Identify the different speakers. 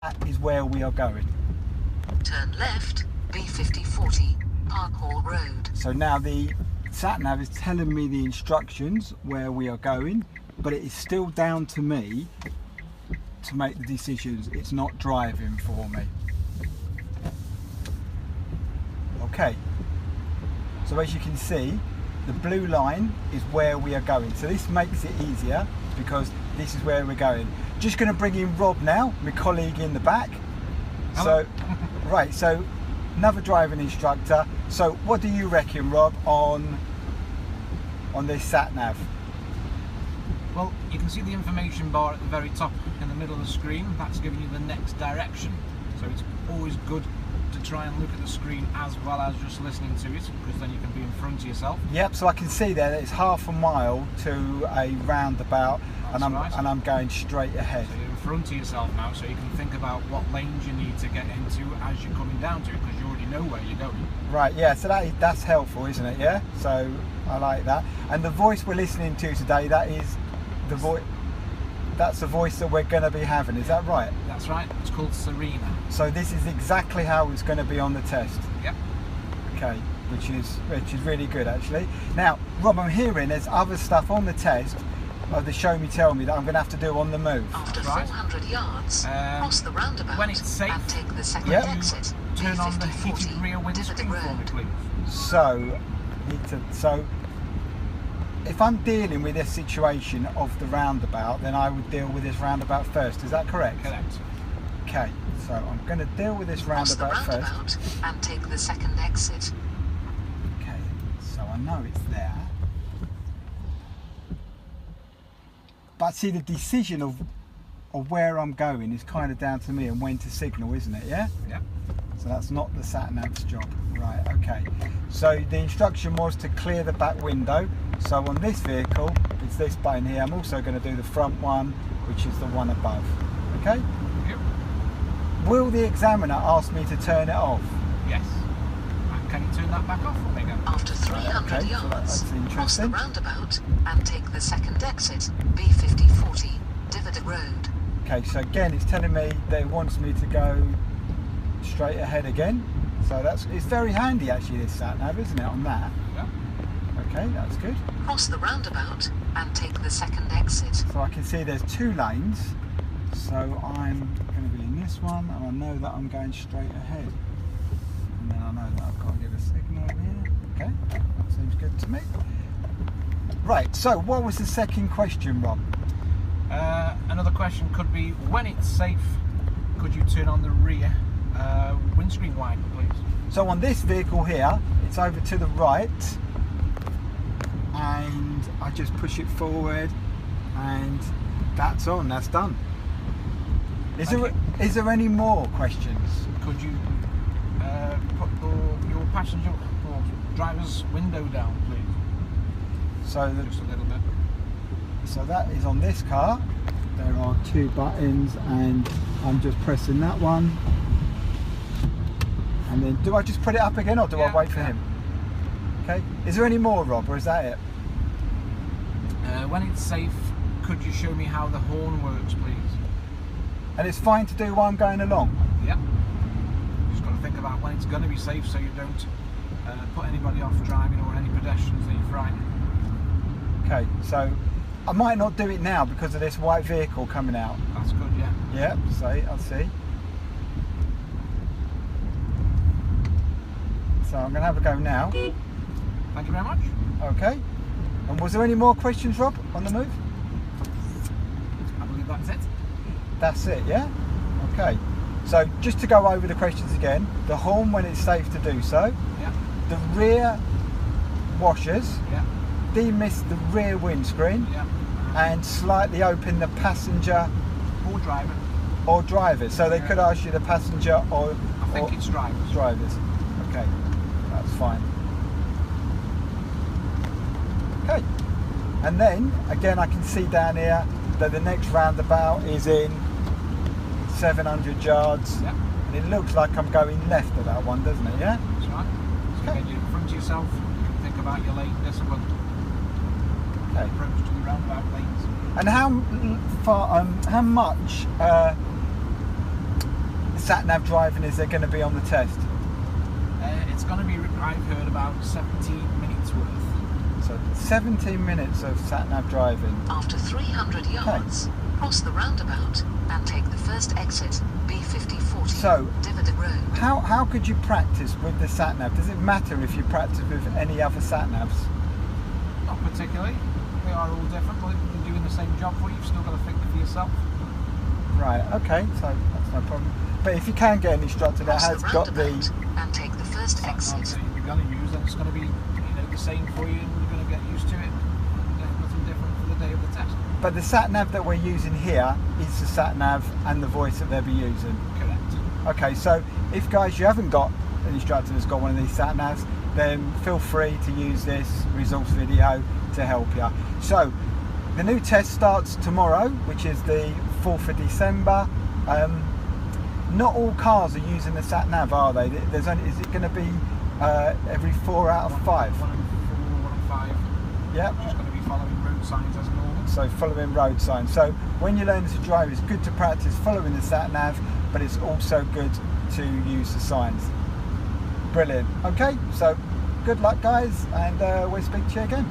Speaker 1: That is where we are going.
Speaker 2: Turn left, B5040, Park Hall Road.
Speaker 1: So now the Sat Nav is telling me the instructions where we are going, but it is still down to me to make the decisions. It's not driving for me. Okay, so as you can see, the blue line is where we are going. So this makes it easier because this is where we're going. Just going to bring in Rob now, my colleague in the back.
Speaker 3: Hello.
Speaker 1: So, right, so another driving instructor. So what do you reckon, Rob, on this Sat Nav?
Speaker 3: Well, you can see the information bar at the very top in the middle of the screen. That's giving you the next direction. So it's always good to try and look at the screen as well as just listening to it, because then you can be in front of yourself.
Speaker 1: Yep, so I can see there that it's half a mile to a roundabout.
Speaker 3: That's right.
Speaker 1: And I'm going straight ahead.
Speaker 3: So you're in front of yourself now, so you can think about what lanes you need to get into as you're coming down to it, because you already know where you're going.
Speaker 1: Right, yeah, so that's helpful, isn't it? Yeah, so I like that. And the voice we're listening to today, that is the voice. That's the voice that we're going to be having, is that right?
Speaker 3: That's right, it's called Serena.
Speaker 1: So this is exactly how it's going to be on the test.
Speaker 3: Yep.
Speaker 1: Okay, which is really good actually. Now, Rob, I'm hearing there's other stuff on the test, the show me tell me, that I'm going to have to do on the move.
Speaker 2: After
Speaker 3: Right.
Speaker 2: 400 yards, cross the roundabout
Speaker 3: when it's safe,
Speaker 2: and take the second
Speaker 1: Yep.
Speaker 2: exit.
Speaker 3: Turn on the
Speaker 2: B5040,
Speaker 3: heated rear windscreen for me,
Speaker 2: Road.
Speaker 3: please.
Speaker 1: So if I'm dealing with this situation of the roundabout, then I would deal with this roundabout first. Is that correct?
Speaker 3: Correct.
Speaker 1: Okay, so I'm going to deal with this
Speaker 2: Cross the
Speaker 1: roundabout first.
Speaker 2: roundabout and take the second exit.
Speaker 1: Okay, so I know it's there. But see, the decision of where I'm going is kind of down to me and when to signal, isn't it? Yeah?
Speaker 3: Yep.
Speaker 1: So that's not the Sat Nav's job. Right, okay. So the instruction was to clear the back window. So on this vehicle, it's this button here. I'm also going to do the front one, which is the one above. Okay?
Speaker 3: Yep.
Speaker 1: Will the examiner ask me to turn it off?
Speaker 3: Yes. And can you turn that back off for me again?
Speaker 2: After 300
Speaker 1: okay, so
Speaker 2: yards,
Speaker 1: that's
Speaker 2: cross the
Speaker 1: interesting.
Speaker 2: roundabout and take the second exit. B5040, Dividend Road.
Speaker 1: Okay, so again, it's telling me that it wants me to go straight ahead again. So it's very handy actually, this Sat Nav, isn't it, on that?
Speaker 3: Yeah.
Speaker 1: Okay, that's good.
Speaker 2: Cross the roundabout and take the second exit.
Speaker 1: So I can see there's two lanes. So I'm going to be in this one, and I know that I'm going straight ahead. And then I know that I've got to give a signal here. Okay, that seems good to me. Right, so what was the second question, Rob?
Speaker 3: Another question could be, when it's safe, could you turn on the rear windscreen wiper, please?
Speaker 1: So on this vehicle here, it's over to the right, and I just push it forward, and that's on, that's done. Is there any more questions?
Speaker 3: Could you put your passenger or driver's window down, please?
Speaker 1: So
Speaker 3: Just a little bit.
Speaker 1: So that is on this car. There are two buttons, and I'm just pressing that one. And then, do I just put it up again, or do I
Speaker 3: Yeah,
Speaker 1: wait for
Speaker 3: yeah.
Speaker 1: him? Okay. Is there any more, Rob, or is that it?
Speaker 3: When it's safe, could you show me how the horn works, please?
Speaker 1: And it's fine to do while I'm going along.
Speaker 3: Yep. You just got to think about when it's going to be safe, so you don't put anybody off driving or any pedestrians that you frighten.
Speaker 1: Okay. So I might not do it now because of this white vehicle coming out.
Speaker 3: That's good, yeah.
Speaker 1: Yep. So I'll see. So I'm going to have a go now.
Speaker 3: Thank you very much.
Speaker 1: Okay. And was there any more questions, Rob, on the move?
Speaker 3: I believe that's it.
Speaker 1: That's it, yeah? Okay. So just to go over the questions again, the horn when it's safe to do so,
Speaker 3: Yeah.
Speaker 1: the rear washers,
Speaker 3: Yeah.
Speaker 1: demist the rear windscreen,
Speaker 3: Yeah.
Speaker 1: and slightly open the passenger
Speaker 3: Or driver.
Speaker 1: or drivers. So they could ask you the passenger or
Speaker 3: I think it's drivers.
Speaker 1: drivers. Okay, that's fine. Okay, and then again I can see down here that the next roundabout is in 700 yards.
Speaker 3: Yeah.
Speaker 1: And it looks like I'm going left of that one, doesn't it? Yeah.
Speaker 3: That's right. So
Speaker 1: Okay.
Speaker 3: get you in front of yourself, you can think about your lane discipline.
Speaker 1: Okay.
Speaker 3: Approach to the roundabout lanes.
Speaker 1: And how much sat nav driving is there going to be on the test?
Speaker 3: It's going to be, I've heard, about 17 minutes worth.
Speaker 1: So 17 minutes of sat nav driving.
Speaker 2: After 300 yards, cross the roundabout and take the first exit, B5040,
Speaker 1: So,
Speaker 2: Dividend Road.
Speaker 1: How could you practice with the sat nav? Does it matter if you practice with any other sat navs?
Speaker 3: Not particularly. They are all different, but they're doing the same job for you. You've still got to think for yourself.
Speaker 1: Right, okay, so that's no problem. But if you can get an instructor that has got the...
Speaker 2: and take the first
Speaker 3: Sat nav
Speaker 2: exit.
Speaker 3: that you're going to use, then it's going to be the same for you, and you're going to get used to it. There's nothing different for the day of the test.
Speaker 1: But the sat nav that we're using here is the sat nav and the voice that they'll be using.
Speaker 3: Correct.
Speaker 1: Okay, so if guys you haven't got an instructor that's got one of these sat navs, then feel free to use this resource video to help you. So the new test starts tomorrow, which is the 4th of December. Not all cars are using the sat nav, are they? There's only, is it going to be every 4 out of 5?
Speaker 3: 1 and 4, 1 and 5.
Speaker 1: Yeah.
Speaker 3: Just going to be following road signs as normal.
Speaker 1: So following road signs. So when you learn to drive, it's good to practice following the sat nav, but it's also good to use the signs. Brilliant. Okay, so good luck guys, and we'll speak to you again.